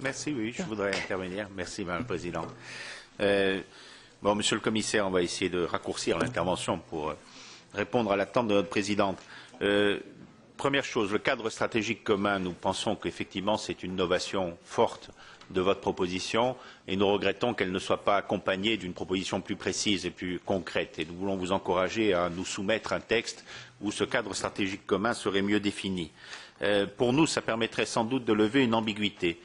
Merci, oui, je voudrais intervenir. Merci, Madame la Présidente. Monsieur le Commissaire, on va essayer de raccourcir l'intervention pour répondre à l'attente de notre Présidente. Première chose, le cadre stratégique commun, nous pensons qu'effectivement c'est une innovation forte de votre proposition et nous regrettons qu'elle ne soit pas accompagnée d'une proposition plus précise et plus concrète. Et nous voulons vous encourager à nous soumettre un texte où ce cadre stratégique commun serait mieux défini. Pour nous, ça permettrait sans doute de lever une ambiguïté.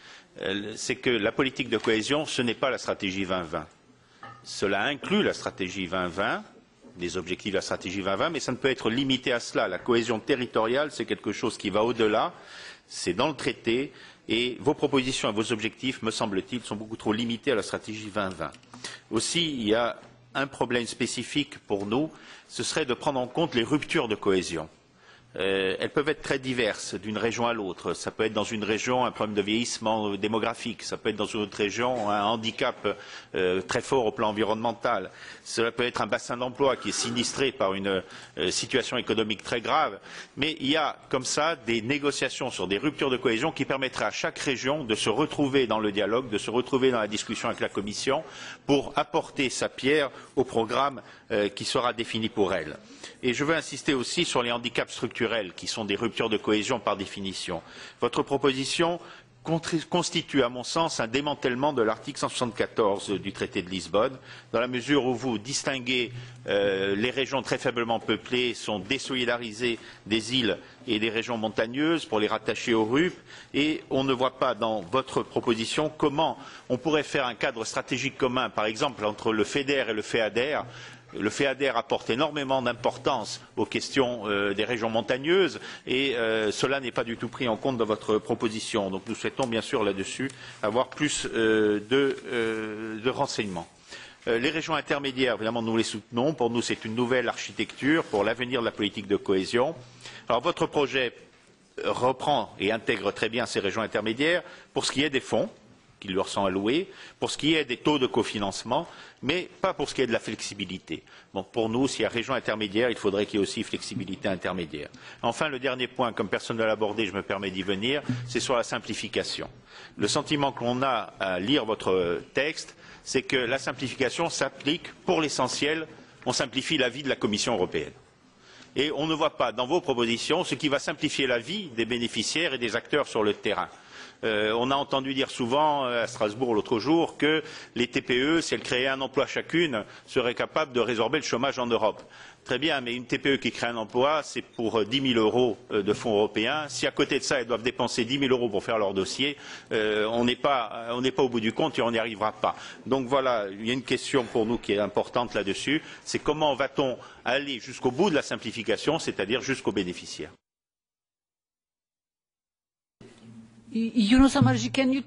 C'est que la politique de cohésion, ce n'est pas la stratégie 2020. Cela inclut la stratégie 2020, les objectifs de la stratégie 2020, mais ça ne peut être limité à cela. La cohésion territoriale, c'est quelque chose qui va au-delà, c'est dans le traité, et vos propositions et vos objectifs, me semble-t-il, sont beaucoup trop limités à la stratégie 2020. Aussi, il y a un problème spécifique pour nous, ce serait de prendre en compte les ruptures de cohésion. Elles peuvent être très diverses d'une région à l'autre. Ça peut être dans une région un problème de vieillissement démographique, ça peut être dans une autre région un handicap très fort au plan environnemental, cela peut être un bassin d'emploi qui est sinistré par une situation économique très grave. Mais il y a comme ça des négociations sur des ruptures de cohésion qui permettraient à chaque région de se retrouver dans le dialogue, de se retrouver dans la discussion avec la Commission pour apporter sa pierre au programme qui sera défini pour elle. Et je veux insister aussi sur les handicaps structurels, qui sont des ruptures de cohésion par définition. Votre proposition constitue, à mon sens, un démantèlement de l'article 174 du traité de Lisbonne, dans la mesure où vous distinguez les régions très faiblement peuplées, sont désolidarisées des îles et des régions montagneuses pour les rattacher au RUP, et on ne voit pas dans votre proposition comment on pourrait faire un cadre stratégique commun, par exemple entre le FEDER et le FEADER. Le FEADER apporte énormément d'importance aux questions des régions montagneuses et cela n'est pas du tout pris en compte dans votre proposition. Donc nous souhaitons bien sûr là-dessus avoir plus de renseignements. Les régions intermédiaires, évidemment, nous les soutenons. Pour nous, c'est une nouvelle architecture pour l'avenir de la politique de cohésion. Alors votre projet reprend et intègre très bien ces régions intermédiaires pour ce qui est des fonds qui leur sont alloués, pour ce qui est des taux de cofinancement, mais pas pour ce qui est de la flexibilité. Bon, pour nous, s'il y a région intermédiaire, il faudrait qu'il y ait aussi flexibilité intermédiaire. Enfin, le dernier point, comme personne ne l'a abordé, je me permets d'y venir, c'est sur la simplification. Le sentiment que l'on a à lire votre texte, c'est que la simplification s'applique, pour l'essentiel, on simplifie la vie de la Commission européenne. Et on ne voit pas dans vos propositions ce qui va simplifier la vie des bénéficiaires et des acteurs sur le terrain. On a entendu dire souvent à Strasbourg l'autre jour que les TPE, si elles créaient un emploi chacune, seraient capables de résorber le chômage en Europe. Très bien, mais une TPE qui crée un emploi, c'est pour 10 000 € de fonds européens. Si à côté de ça, elles doivent dépenser 10 000 € pour faire leur dossier, on n'est pas au bout du compte et on n'y arrivera pas. Donc voilà, il y a une question pour nous qui est importante là-dessus, c'est comment va-t-on aller jusqu'au bout de la simplification, c'est-à-dire jusqu'aux bénéficiaires. Yunus Amarji, can you